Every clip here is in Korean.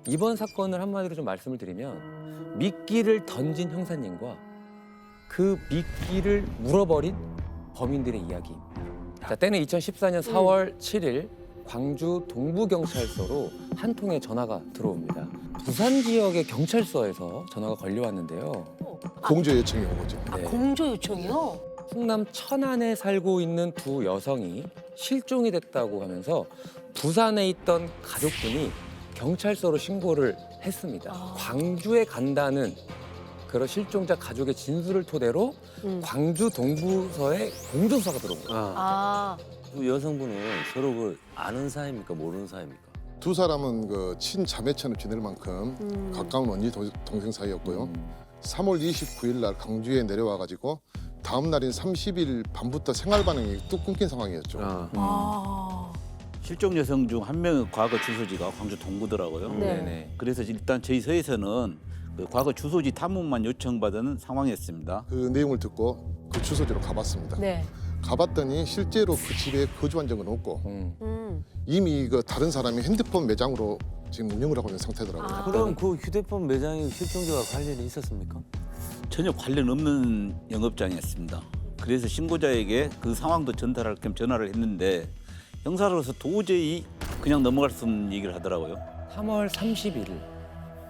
이번 사건을 한마디로 좀 말씀을 드리면 미끼를 던진 형사님과 그 미끼를 물어버린 범인들의 이야기입니다. 자, 때는 2014년 4월 7일 광주 동부경찰서로 한 통의 전화가 들어옵니다. 부산 지역의 경찰서에서 전화가 걸려왔는데요. 공조 요청이 온 거죠. 네. 공조 요청이요? 충남 천안에 살고 있는 두 여성이 실종이 됐다고 하면서 부산에 있던 가족분이 경찰서로 신고를 했습니다. 광주에 간다는 그런 실종자 가족의 진술을 토대로 광주 동부서에 공조수사가 들어온 거예요. 아, 두 여성분은 서로 그 아는 사이입니까? 모르는 사이입니까? 두 사람은 그 친자매처럼 지낼 만큼 가까운 언니 동생 사이였고요. 3월 29일 날 광주에 내려와 가지고 다음 날인 30일 밤부터 생활 반응이 뚝 끊긴 상황이었죠. 아, 실종 여성 중 한 명의 과거 주소지가 광주 동구더라고요. 네. 네네. 그래서 일단 저희 서에서는 그 과거 주소지 탐문만 요청받은 상황이었습니다. 그 내용을 듣고 그 주소지로 가봤습니다. 네. 가봤더니 실제로 그 집에 거주한 적은 없고 이미 그 다른 사람이 핸드폰 매장으로 지금 운영을 하고 있는 상태더라고요. 아. 그럼 그 휴대폰 매장에 실종자와 관련이 있었습니까? 전혀 관련 없는 영업장이었습니다. 그래서 신고자에게 그 상황도 전달할 겸 전화를 했는데 형사로서 도저히 그냥 넘어갈 수 없는 얘기를 하더라고요. 3월 31일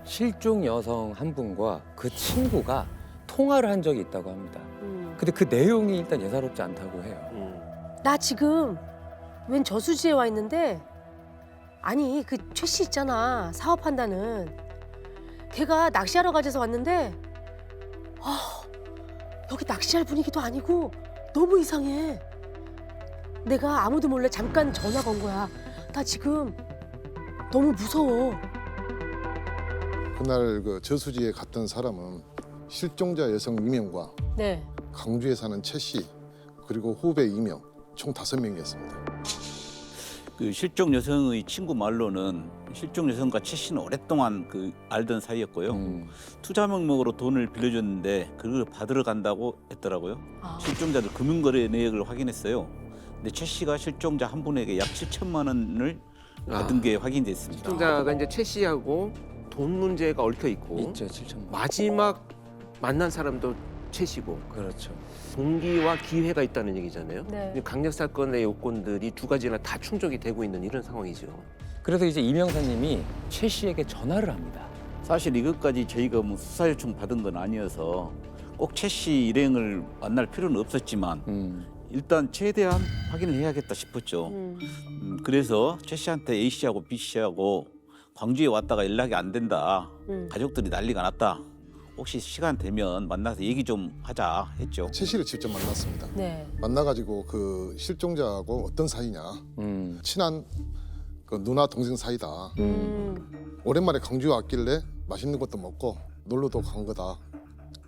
실종 여성 한 분과 그 친구가 통화를 한 적이 있다고 합니다. 근데 그 내용이 일단 예사롭지 않다고 해요. 나 지금 웬 저수지에 와 있는데 아니 그 최 씨 있잖아 사업한다는 걔가 낚시하러 가져서 왔는데 여기 낚시할 분위기도 아니고 너무 이상해. 내가 아무도 몰래 잠깐 전화 건 거야. 나 지금 너무 무서워. 그날 그 저수지에 갔던 사람은 실종자 여성 2명과 네. 광주에 사는 최 씨, 그리고 후배 2명, 총 5명이었습니다. 그 실종 여성의 친구 말로는 실종 여성과 최 씨는 오랫동안 그 알던 사이였고요. 투자 명목으로 돈을 빌려줬는데 그걸 받으러 간다고 했더라고요. 아. 실종자들 금융거래 내역을 확인했어요. 근데 최 씨가 실종자 한 분에게 약 7천만 원을 받은 게 확인됐습니다. 실종자가 이제 최 씨하고 돈 문제가 얽혀 있고 있죠, 7천만. 마지막 만난 사람도 최 씨고 그렇죠. 동기와 기회가 있다는 얘기잖아요. 네. 강력 사건의 요건들이 두 가지나 다 충족이 되고 있는 이런 상황이죠. 그래서 이제 이명사님이 최 씨에게 전화를 합니다. 사실 이것까지 저희가 뭐 수사 요청 받은 건 아니어서 꼭 최 씨 일행을 만날 필요는 없었지만 일단 최대한 확인을 해야겠다 싶었죠. 그래서 최 씨한테 A 씨하고 B 씨하고 광주에 왔다가 연락이 안 된다. 가족들이 난리가 났다. 혹시 시간 되면 만나서 얘기 좀 하자 했죠. 최 씨를 직접 만났습니다. 네. 만나가지고 그 실종자하고 어떤 사이냐, 친한 그 누나 동생 사이다. 오랜만에 광주에 왔길래 맛있는 것도 먹고 놀러도 간 거다.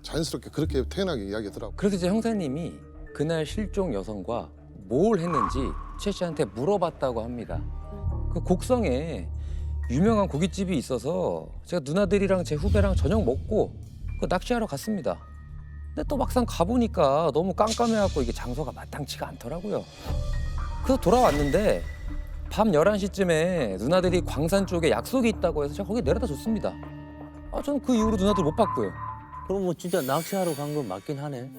자연스럽게 그렇게 태연하게 이야기하더라고요. 그래서 이제 형사님이 그날 실종 여성과 뭘 했는지 최 씨한테 물어봤다고 합니다. 그 곡성에 유명한 고깃집이 있어서 제가 누나들이랑 제 후배랑 저녁 먹고 그 낚시하러 갔습니다. 근데 또 막상 가보니까 너무 깜깜해갖고 이게 장소가 마땅치가 않더라고요. 그래서 돌아왔는데 밤 11시쯤에 누나들이 광산 쪽에 약속이 있다고 해서 제가 거기 내려다 줬습니다. 저는 그 이후로 누나들 못 봤고요. 그럼 뭐 진짜 낚시하러 간 건 맞긴 하네.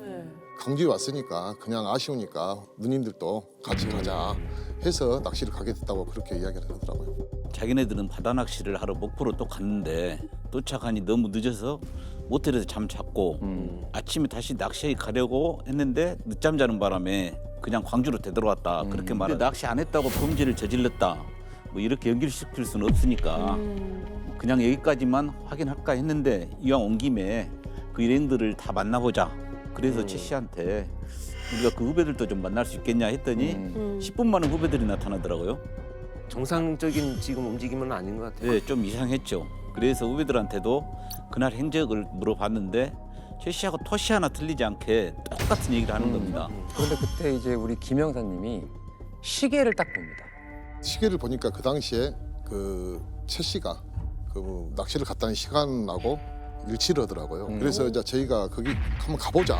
광주에 왔으니까 그냥 아쉬우니까 누님들도 같이 가자 해서 낚시를 가게 됐다고 그렇게 이야기를 하더라고요. 자기네들은 바다 낚시를 하러 목포로 또 갔는데 도착하니 너무 늦어서 모텔에서 잠 잤고 아침에 다시 낚시에 가려고 했는데 늦잠 자는 바람에 그냥 광주로 되돌아왔다. 그렇게 말하는데 낚시 안 했다고 범죄를 저질렀다. 뭐 이렇게 연결시킬 수는 없으니까 그냥 여기까지만 확인할까 했는데 이왕 온 김에 그 일행들을 다 만나보자. 그래서 최 씨한테 우리가 그 후배들도 좀 만날 수 있겠냐 했더니 10분 만에 후배들이 나타나더라고요. 정상적인 지금 움직임은 아닌 것 같아요. 네, 좀 이상했죠. 그래서 후배들한테도 그날 행적을 물어봤는데 최 씨하고 토시 하나 틀리지 않게 똑같은 얘기를 하는 겁니다. 그런데 그때 이제 우리 김 형사님이 시계를 딱 봅니다. 시계를 보니까 그 당시에 그 최 씨가 그 낚시를 갔다는 시간하고 일치를 하더라고요. 그래서 이제 저희가 거기 한번 가보자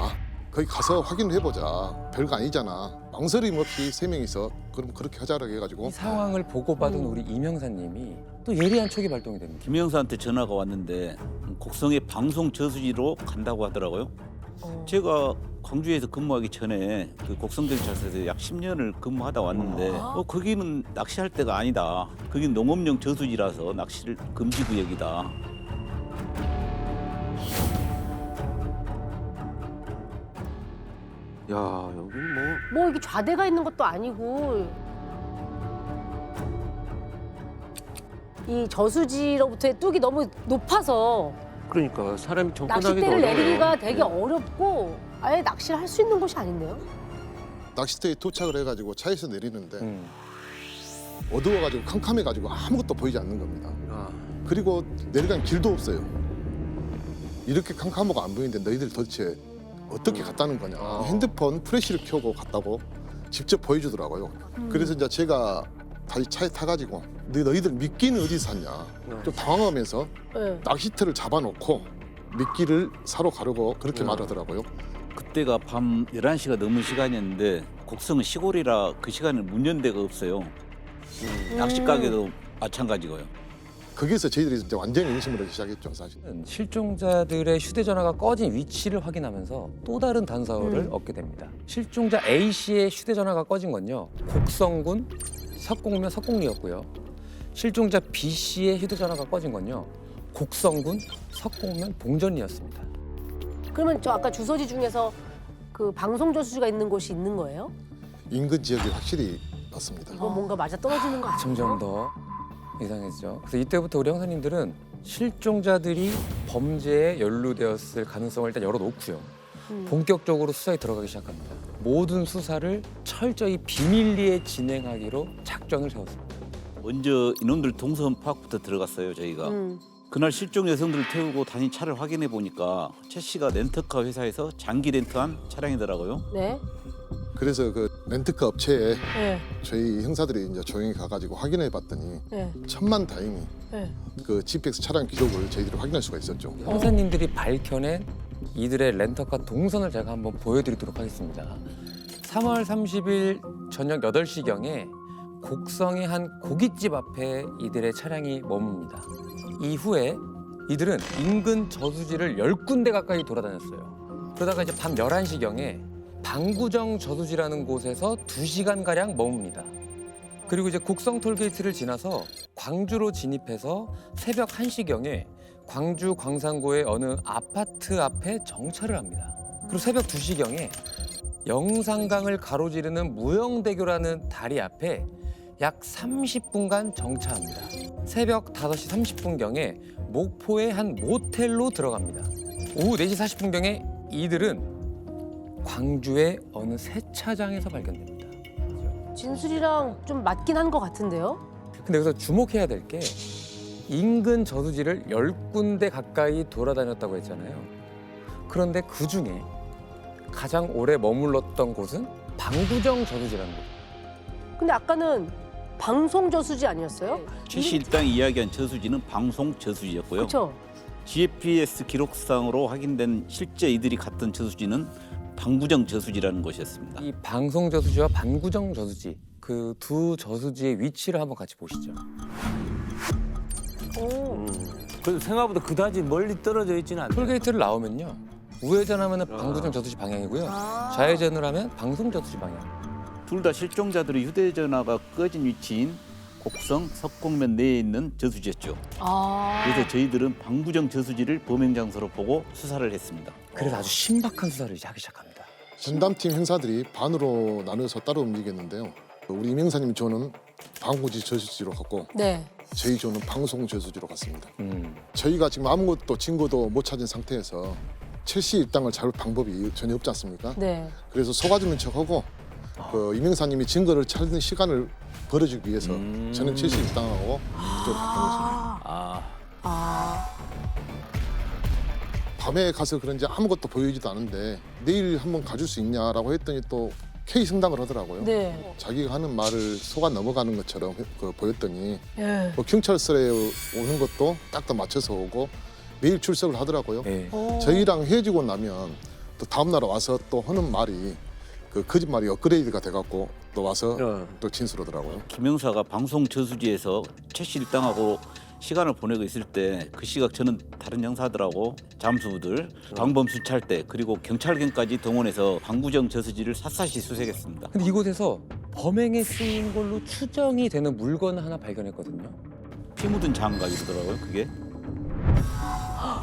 거기 가서 확인을 해보자. 별거 아니잖아. 망설임 없이 3명이서 그럼 그렇게 하자라고 해가지고 이 상황을 보고받은 우리 이명사님이 또 예리한 촉이 발동이 됩니다. 김영사한테 전화가 왔는데 곡성의 방송 저수지로 간다고 하더라고요. 제가 광주에서 근무하기 전에 그 곡성경찰서에서 약 10년을 근무하다 왔는데 거기는 낚시할 데가 아니다. 거긴 농업용 저수지라서 낚시를 금지 구역이다. 야, 여기 뭐 이게 좌대가 있는 것도 아니고 이 저수지로부터의 뚝이 너무 높아서 그러니까 사람이 접근하기도 낚싯대를 어려워요. 내리기가 되게 어렵고 아예 낚시를 할 수 있는 곳이 아닌데요? 낚싯대에 도착을 해가지고 차에서 내리는데 어두워가지고 캄캄해가지고 아무것도 보이지 않는 겁니다. 그리고 내려가는 길도 없어요. 이렇게 캄캄하고 안 보이는데 너희들 도대체 어떻게 갔다는 거냐. 핸드폰 플래시를 켜고 갔다고 직접 보여주더라고요. 그래서 이제 제가 다시 차에 타가지고 너희들 미끼는 어디서 샀냐. 좀 당황하면서 네. 낚시터를 잡아놓고 미끼를 사러 가려고 그렇게 말하더라고요. 그때가 밤 11시가 넘은 시간이었는데 곡성은 시골이라 그 시간에 문 연 데가 없어요. 낚시 가게도 마찬가지고요. 거기서 저희들이 이제 완전히 의심을 하기 시작했죠, 사실. 실종자들의 휴대전화가 꺼진 위치를 확인하면서 또 다른 단서를 얻게 됩니다. 실종자 A 씨의 휴대전화가 꺼진 건요. 곡성군 석곡면 석곡리였고요. 실종자 B 씨의 휴대전화가 꺼진 건요. 곡성군 석곡면 봉전리였습니다. 그러면 저 아까 주소지 중에서 그 방송 저수지가 있는 곳이 있는 거예요? 인근 지역이 확실히 맞습니다. 이건 뭔가 맞아 떨어지는 거 아니에요? 점점 더 이상해지죠. 그래서 이때부터 우리 형사님들은 실종자들이 범죄에 연루되었을 가능성을 일단 열어놓고요. 본격적으로 수사에 들어가기 시작합니다. 모든 수사를 철저히 비밀리에 진행하기로 작전을 세웠습니다. 먼저 이놈들 동선 파악부터 들어갔어요, 저희가. 그날 실종 여성들을 태우고 다닌 차를 확인해 보니까 최 씨가 렌터카 회사에서 장기 렌트한 차량이더라고요. 네. 그래서 그 렌트카 업체에 네. 저희 형사들이 이제 조용히 가가지고 확인해 봤더니 네. 천만다행히 네. 그 GPX 차량 기록을 저희들이 확인할 수가 있었죠. 형사님들이 밝혀낸 이들의 렌터카 동선을 제가 한번 보여드리도록 하겠습니다. 3월 30일 저녁 8시경에 곡성의 한 고깃집 앞에 이들의 차량이 머뭅니다. 이후에 이들은 인근 저수지를 10군데 가까이 돌아다녔어요. 그러다가 이제 밤 11시경에 방구정 저수지라는 곳에서 2시간가량 머뭅니다. 그리고 이제 곡성 톨게이트를 지나서 광주로 진입해서 새벽 1시경에 광주 광산구의 어느 아파트 앞에 정차를 합니다. 그리고 새벽 2시경에 영산강을 가로지르는 무영대교라는 다리 앞에 약 30분간 정차합니다. 새벽 5시 30분경에 목포의 한 모텔로 들어갑니다. 오후 4시 40분경에 이들은 광주의 어느 세차장에서 발견됩니다. 진술이랑 좀 맞긴 한 것 같은데요? 근데 여기서 주목해야 될 게 인근 저수지를 10군데 가까이 돌아다녔다고 했잖아요. 그런데 그중에 가장 오래 머물렀던 곳은 방구정 저수지라는 곳. 근데 아까는 방송 저수지 아니었어요? 최 씨 일당이 이야기한 저수지는 방송 저수지였고요. 그렇죠. GPS 기록상으로 확인된 실제 이들이 갔던 저수지는 방구정 저수지라는 곳이었습니다. 이 방송 저수지와 방구정 저수지 그 두 저수지의 위치를 한번 같이 보시죠. 오. 그래도 생각보다 그다지 멀리 떨어져 있지는 않네요. 톨게이트를 나오면요. 우회전하면 방구정 저수지 방향이고요. 좌회전을 하면 방송 저수지 방향. 둘 다 실종자들의 휴대전화가 꺼진 위치인 곡성 석곡면 내에 있는 저수지였죠. 아. 그래서 저희들은 방구정 저수지를 범행 장소로 보고 수사를 했습니다. 그래서 아주 신박한 수사를 이제 하기 시작합니다. 전담팀 형사들이 반으로 나눠서 따로 움직였는데요. 우리 이명사님 조는 방구지 저수지로 갔고 네. 저희 조는 방송 저수지로 갔습니다. 저희가 지금 아무것도 증거도 못 찾은 상태에서 최 씨 일당을 잡을 방법이 전혀 없지 않습니까? 네. 그래서 속아주는 척하고 그 이명사님이 증거를 찾는 시간을 벌어주기 위해서 저는 최 씨 일당하고 그쪽으로 갔던 것입니다. 아. 밤에 가서 그런지 아무것도 보이지도 않은데 내일 한번 가줄 수 있냐라고 했더니 또 K 승담을 하더라고요. 네. 자기가 하는 말을 속아 넘어가는 것처럼 보였더니 예. 뭐 경찰서에 오는 것도 딱딱 맞춰서 오고 매일 출석을 하더라고요. 네. 오. 저희랑 헤어지고 나면 또 다음 날 와서 또 하는 말이 그 거짓말이 업그레이드가 돼갖고 또 와서 또 진술하더라고요. 김영사가 방송 저수지에서 최 씨 일당하고 시간을 보내고 있을 때 그 시각 저는 다른 형사들하고 잠수부들 방범 수찰 때 그리고 경찰견까지 동원해서 방구정 저수지를 샅샅이 수색했습니다. 근데 이곳에서 범행에 쓰인 걸로 추정이 되는 물건 하나 발견했거든요. 피 묻은 장갑 이러더라고요. 그게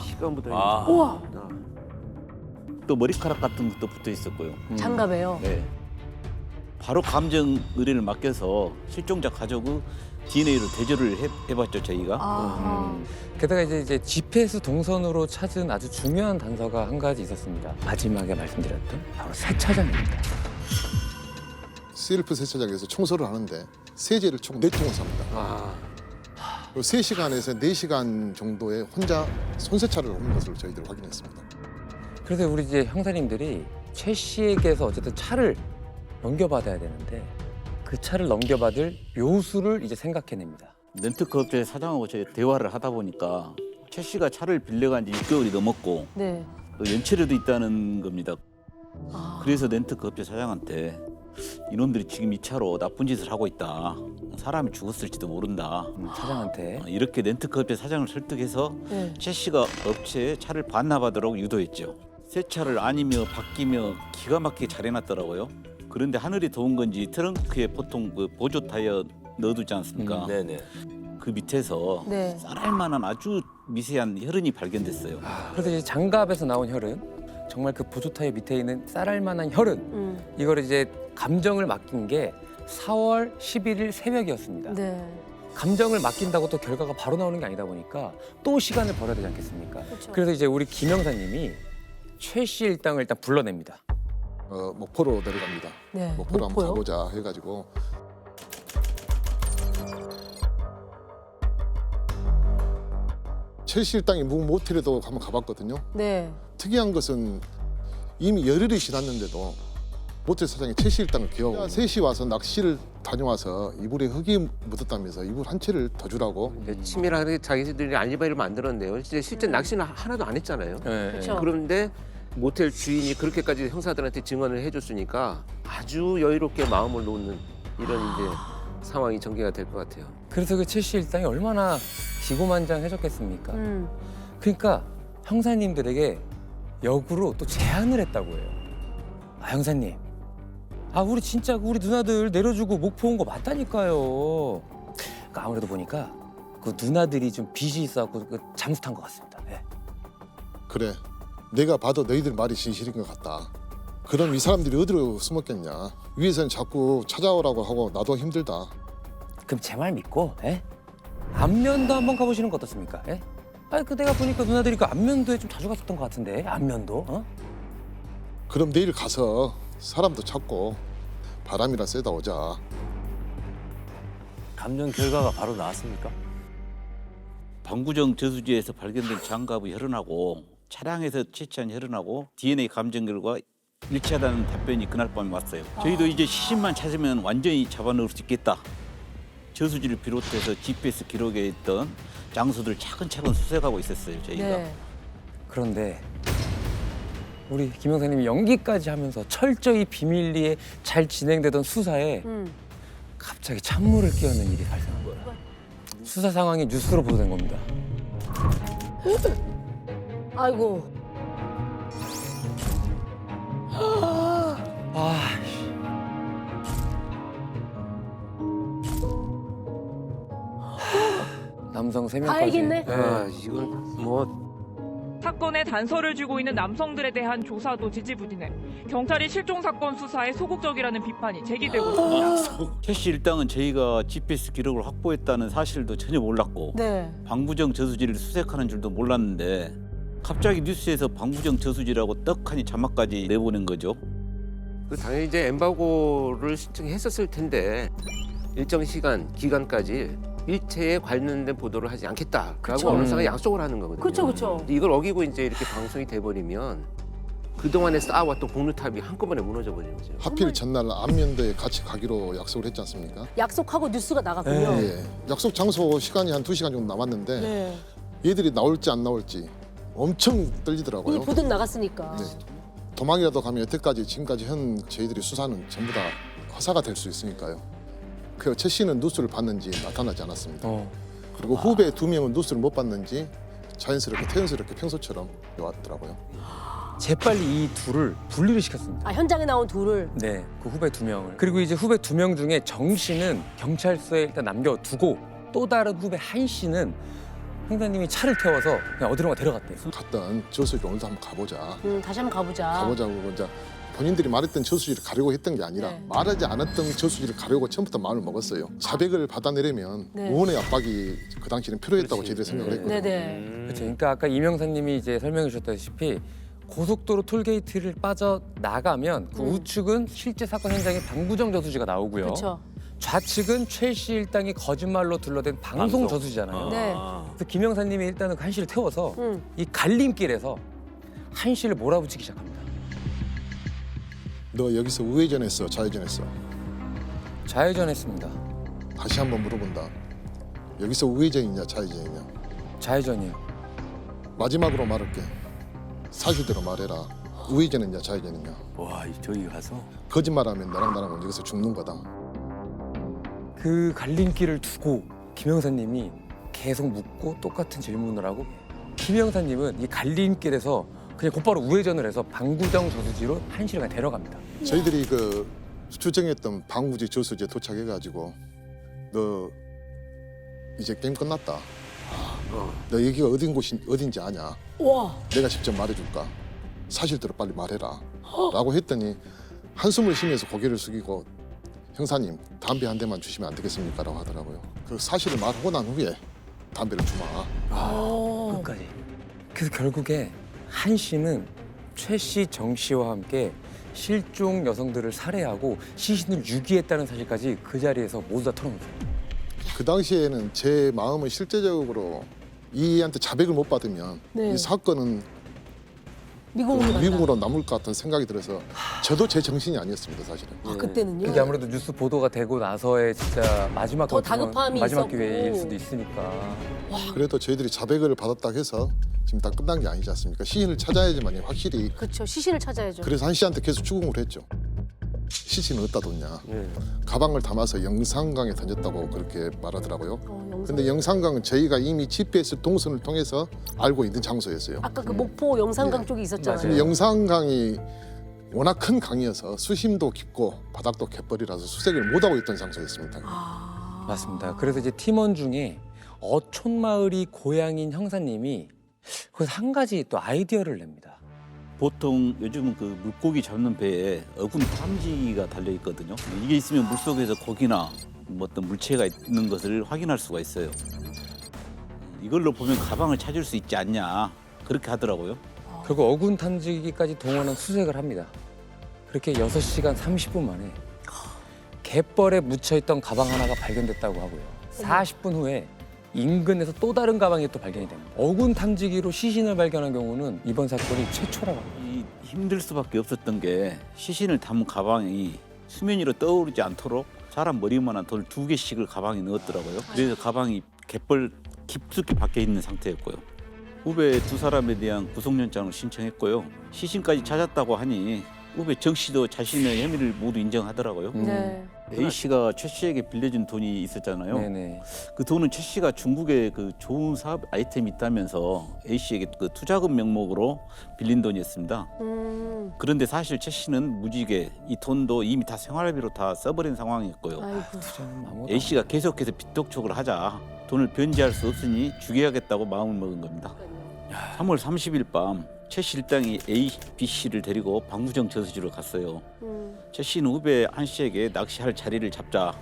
피가 묻어 아. 있는. 우와. 또 머리카락 같은 것도 붙어 있었고요. 장갑에요. 네. 바로 감정 의뢰를 맡겨서 실종자 가족의 DNA로 대조를 해봤죠 저희가. 아. 게다가 이제 GPS 동선으로 찾은 아주 중요한 단서가 한 가지 있었습니다. 마지막에 말씀드렸던 바로 세차장입니다. 셀프 세차장에서 청소를 하는데 세제를 총 4통을 삽니다. 아. 3시간에서 4시간 정도의 혼자 손세차를 하는 것을 저희들 확인했습니다. 그래서 우리 이제 형사님들이 최 씨에게서 어쨌든 차를 넘겨받아야 되는데 그 차를 넘겨받을 묘수를 이제 생각해냅니다. 렌트카 업체 사장하고 저희 대화를 하다 보니까 최 씨가 차를 빌려간 지 6개월이 넘었고 네. 또 연체료도 있다는 겁니다. 아. 그래서 렌트카 업체 사장한테 이놈들이 지금 이 차로 나쁜 짓을 하고 있다. 사람이 죽었을지도 모른다. 사장한테. 이렇게 렌트카 업체 사장을 설득해서 네. 최 씨가 업체에 차를 반납하도록 유도했죠. 새 차를 아니며 바뀌며 기가 막히게 잘 해놨더라고요. 그런데 하늘이 더운 건지 트렁크에 보통 그 보조 타이어 넣어두지 않습니까? 네네. 그 밑에서 네. 쌀알만한 아주 미세한 혈흔이 발견됐어요. 그래서 이제 장갑에서 나온 혈흔, 정말 그 보조 타이어 밑에 있는 쌀알만한 혈흔, 이걸 이제 감정을 맡긴 게 4월 11일 새벽이었습니다. 네. 감정을 맡긴다고 또 결과가 바로 나오는 게 아니다 보니까 또 시간을 벌어야 되지 않겠습니까? 그렇죠. 그래서 이제 우리 김 형사님이 최 씨 일당을 일단 불러냅니다. 목포로 내려갑니다. 네. 목포로 한번 목포요? 가보자 해가지고 최 실당이 묵 모텔에도 한번 가봤거든요. 네. 특이한 것은 이미 열흘이 지났는데도 모텔 사장이 최 실당을 기억하고 3시 와서 낚시를 다녀와서 이불에 흙이 묻었다면서 이불 한 채를 더 주라고. 치밀하게 자기들이 알리바이를 만들었네요. 실제 낚시는 하나도 안 했잖아요. 그렇죠. 그런데 모텔 주인이 그렇게까지 형사들한테 증언을 해줬으니까 아주 여유롭게 마음을 놓는 이런 이제 상황이 전개가 될 것 같아요. 그래서 그 최 씨 일당이 얼마나 기고만장해졌겠습니까? 음. 그러니까 형사님들에게 역으로 또 제안을 했다고 해요. 아 형사님, 우리 진짜 우리 누나들 내려주고 목포 온 거 맞다니까요. 그러니까 아무래도 보니까 그 누나들이 좀 빚이 있어갖고 그 잠수 탄 것 같습니다. 예. 그래, 내가 봐도 너희들 말이 진실인 것 같다. 그럼 이 사람들이 어디로 숨었겠냐. 위에서는 자꾸 찾아오라고 하고 나도 힘들다. 그럼 제 말 믿고 안면도 한번 가보시는 거 어떻습니까? 예? 그 내가 보니까 누나들이 그 안면도에 좀 자주 갔었던 것 같은데 안면도? 그럼 내일 가서 사람도 찾고 바람이라 쐬다 오자. 감정 결과가 바로 나왔습니까? 방구정 저수지에서 발견된 장갑의 혈흔하고 차량에서 채취한 혈흔하고 DNA 감정 결과 일치하다는 답변이 그날 밤에 왔어요. 저희도 이제 시신만 찾으면 완전히 잡아넣을 수 있겠다. 저수지를 비롯해서 GPS 기록에 있던 장소들 차근차근 수색하고 있었어요. 저희가. 네. 그런데 우리 김 형사님이 연기까지 하면서 철저히 비밀리에 잘 진행되던 수사에 갑자기 찬물을 끼얹는 일이 발생한 거예요. 수사 상황이 뉴스로 보도된 겁니다. 아이고. 남성 3명까지. 다 알겠네. 아, 이건 뭐 사건의 단서를 쥐고 있는 남성들에 대한 조사도 지지부진해 경찰이 실종 사건 수사에 소극적이라는 비판이 제기되고 있습니다. 최 씨 일당은 저희가 GPS 기록을 확보했다는 사실도 전혀 몰랐고 네. 방구정 저수지를 수색하는 줄도 몰랐는데 갑자기 뉴스에서 방구정 저수지라고 떡하니 자막까지 내보낸 거죠. 당연히 이제 엠바고를 신청했었을 텐데 일정 시간 기간까지 일체에 관련된 보도를 하지 않겠다라고 그쵸. 언론사가 약속을 하는 거거든요. 그렇죠, 그렇죠. 이걸 어기고 이제 이렇게 방송이 돼버리면 그동안에 쌓아왔던 공루탑이 한꺼번에 무너져 버리는 거죠. 하필 전날 안면도에 같이 가기로 약속을 했지 않습니까? 약속하고 뉴스가 나갔군요. 예. 약속 장소 시간이 한 2시간 정도 남았는데 네. 얘들이 나올지 안 나올지 엄청 떨리더라고요. 이미 보도 나갔으니까. 네. 도망이라도 가면 여태까지 지금까지 현 저희들이 수사는 전부 다 허사가 될 수 있으니까요. 그 최 씨는 누수를 받는지 나타나지 않았습니다. 그리고 후배 2명은 누수를 못 받는지 자연스럽게 태연스럽게 평소처럼 왔더라고요. 재빨리 이 둘을 분리를 시켰습니다. 아 현장에 나온 둘을. 네, 그 후배 2명을. 그리고 이제 후배 2명 중에 정 씨는 경찰서에 일단 남겨두고 또 다른 후배 한 씨는 형사님이 차를 태워서 그냥 어디론가 데려갔대요. 갔던 저수지 오늘도 한번 가보자. 다시 한번 가보자. 가보자고 이제 본인들이 말했던 저수지를 가려고 했던 게 아니라 네. 말하지 않았던 저수지를 가려고 처음부터 마음을 먹었어요. 자백을 받아내려면 네. 의원의 압박이 그 당시에는 필요했다고 저희들이 생각을 했거든요. 네네. 그렇죠. 그러니까 아까 이명사님이 이제 설명해 주셨다시피 고속도로 톨게이트를 빠져 나가면 그 우측은 실제 사건 현장에 방구정 저수지가 나오고요. 그렇죠. 좌측은 최 씨 일당이 거짓말로 둘러댄 방송 방송. 저수지잖아요. 네. 그래서 김영사님이 일단은 그 한 씨를 태워서 응. 이 갈림길에서 한 씨를 몰아붙이기 시작합니다. 너 여기서 우회전했어, 좌회전했어? 좌회전했습니다. 다시 한번 물어본다. 여기서 우회전이냐, 좌회전이냐? 좌회전이요. 마지막으로 말할게. 사실대로 말해라. 우회전이냐, 좌회전이냐? 와, 저기 가서 거짓말하면 너랑 나랑 여기서 죽는 거다. 그 갈림길을 두고 김영사님이 계속 묻고 똑같은 질문을 하고 김영사님은 이 갈림길에서 그냥 곧바로 우회전을 해서 방구정 저수지로 한 씨를 그냥 데려갑니다. 저희들이 그 추정했던 방구지 저수지에 도착해가지고 너 이제 게임 끝났다. 너 여기가 어딘지 아냐? 와. 내가 직접 말해줄까? 사실대로 빨리 말해라. 라고 했더니 한숨을 쉬면서 고개를 숙이고 형사님 담배 한 대만 주시면 안 되겠습니까? 라고 하더라고요. 그 사실을 말하고 난 후에 담배를 주마. 끝까지. 그래서 결국에 한 씨는 최 씨, 정 씨와 함께 실종 여성들을 살해하고 시신을 유기했다는 사실까지 그 자리에서 모두 다 털어놓습니다. 그 당시에는 제 마음은 실제적으로 이한테 자백을 못 받으면 네. 이 사건은 미국으로 간다. 미국으로 남을 것 같은 생각이 들어서 저도 제 정신이 아니었습니다, 사실은. 아 그때는요. 이게 아무래도 뉴스 보도가 되고 나서의 진짜 마지막 더 다급함이 마지막 있었고. 기회일 수도 있으니까. 그래도 저희들이 자백을 받았다고 해서 지금 다 끝난 게 아니지 않습니까? 시신을 찾아야지만 확실히. 그렇죠. 시신을 찾아야죠. 그래서 한 씨한테 계속 추궁을 했죠. 시신은 어디다 뒀냐. 가방을 담아서 영산강에 던졌다고 그렇게 말하더라고요. 영상. 근데 영산강은 저희가 이미 GPS 동선을 통해서 알고 있는 장소였어요. 아까 그 목포 영산강 예. 쪽에 있었잖아요. 근데 영산강이 워낙 큰 강이어서 수심도 깊고 바닥도 갯벌이라서 수색을 못하고 있던 장소였습니다. 맞습니다. 그래서 이제 팀원 중에 어촌마을이 고향인 형사님이 거기서 한 가지 또 아이디어를 냅니다. 보통 요즘은 그 물고기 잡는 배에 어군 탐지기가 달려 있거든요. 이게 있으면 물속에서 고기나 뭐 어떤 물체가 있는 것을 확인할 수가 있어요. 이걸로 보면 가방을 찾을 수 있지 않냐 그렇게 하더라고요. 결국 어군 탐지기까지 동원한 수색을 합니다. 그렇게 6시간 30분 만에 갯벌에 묻혀있던 가방 하나가 발견됐다고 하고요. 40분 후에 인근에서 또 다른 가방이 또 발견이 됩니다. 어군 탐지기로 시신을 발견한 경우는 이번 사건이 최초라고 합니다. 이 힘들 수밖에 없었던 게 시신을 담은 가방이 수면 위로 떠오르지 않도록 사람 머리만한 돌 2개씩을 가방에 넣었더라고요. 그래서 가방이 갯벌 깊숙이 박혀 있는 상태였고요. 후배 2사람에 대한 구속영장을 신청했고요. 시신까지 찾았다고 하니 후배 정 씨도 자신의 혐의를 모두 인정하더라고요. 네. A 씨가 최 씨에게 빌려준 돈이 있었잖아요. 네네. 그 돈은 최 씨가 중국에 그 좋은 사업 아이템이 있다면서 A 씨에게 그 투자금 명목으로 빌린 돈이었습니다. 그런데 사실 최 씨는 무지개 이 돈도 이미 다 생활비로 다 써버린 상황이었고요. 아이고. A 씨가 계속해서 빚독촉을 하자 돈을 변제할 수 없으니 죽여야겠다고 마음을 먹은 겁니다. 3월 30일 밤 최 씨 일당이 A, B 씨를 데리고 방구정 저수지로 갔어요. 최 씨는 후배 한 씨에게 낚시할 자리를 잡자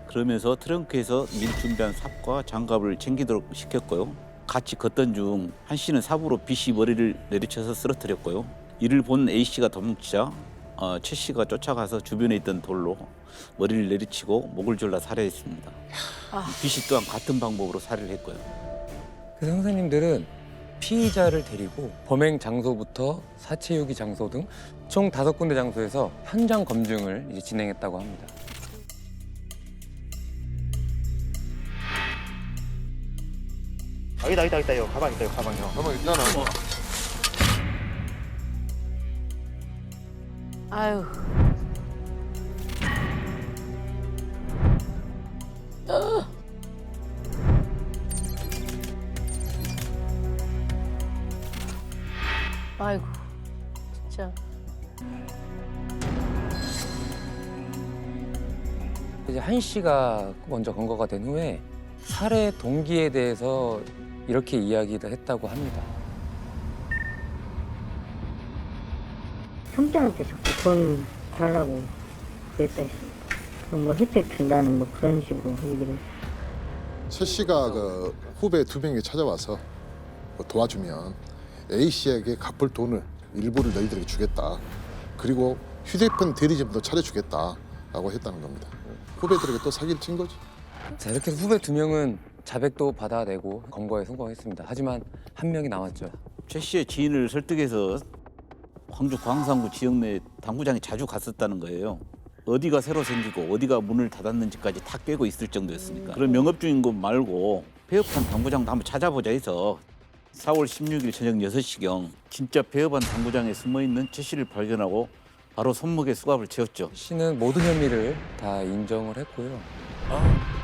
그러면서 트렁크에서 미리 준비한 삽과 장갑을 챙기도록 시켰고요. 같이 걷던 중 한 씨는 삽으로 B 씨 머리를 내리쳐서 쓰러뜨렸고요. 이를 본 A 씨가 도망치자 최 씨가 쫓아가서 주변에 있던 돌로 머리를 내리치고 목을 졸라 살해했습니다. B 씨 또한 같은 방법으로 살해를 했고요. 그래서 형사님들은 피의자를 데리고 범행 장소부터 사체 유기 장소 등 총 5군데 장소에서 현장 검증을 이제 진행했다고 합니다. 있다 이거 가방 있다 이거 가방이요. 가만 있잖아. 아유. 아이고, 진짜. 이제 한 씨가 먼저 검거가 된 후에 살해 동기에 대해서 이렇게 이야기를 했다고 합니다. 형제한테 자꾸 돈 달라고 그랬다 했어. 뭐 혜택 준다는 뭐 그런 식으로 얘기를. 최 씨가 그 후배 2명이 찾아와서 뭐 도와주면 A 씨에게 갚을 돈을 일부를 너희들에게 주겠다. 그리고 휴대폰 대리점도 차려주겠다라고 했다는 겁니다. 후배들에게 또 사기를 친 거지. 자, 이렇게 후배 2명은 자백도 받아내고 검거에 성공했습니다. 하지만 한 명이 남았죠. 최 씨의 지인을 설득해서 광주 광산구 지역 내 당구장에 자주 갔었다는 거예요. 어디가 새로 생기고 어디가 문을 닫았는지까지 다 꿰고 있을 정도였으니까. 그런 명업 중인 것 말고 폐업한 당구장도 한번 찾아보자 해서 4월 16일 저녁 6시경 진짜 폐업한 당구장에 숨어있는 최 씨를 발견하고 바로 손목에 수갑을 채웠죠. 씨는 모든 혐의를 다 인정을 했고요. 아,